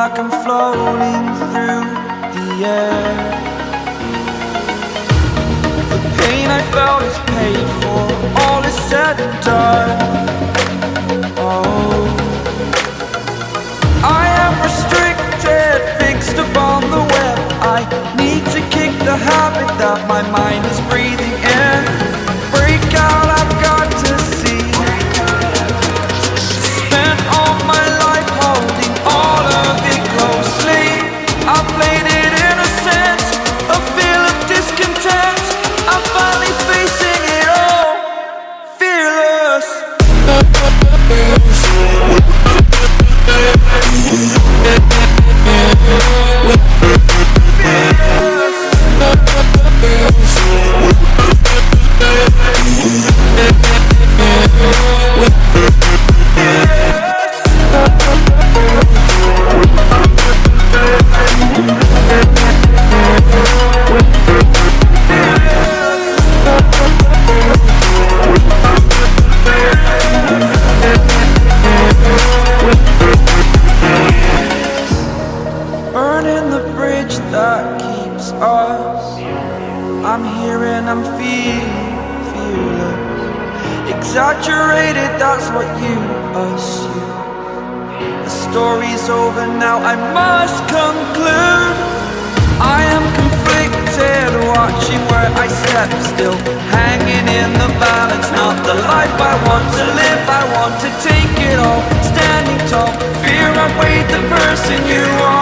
like I'm floating through the air. The pain I felt is paid for, all is said and done. Oh, I am restricted, fixed upon the web. I need to kick the habit that my mind is breathing in. Break out, I've got to see. Spent all my life holding all of it closely. I played it innocent, a feel of discontent. I'm finally facing it all, fearless. Burning the bridge that keeps us. I'm here and I'm feeling fearless. Exaggerated, that's what you assume. The story's over now, I must conclude. I am conflicted, watching where I step still, hanging in the balance. Not the life I want to live, I want to take it all. Standing tall, fear I weighed the person you are.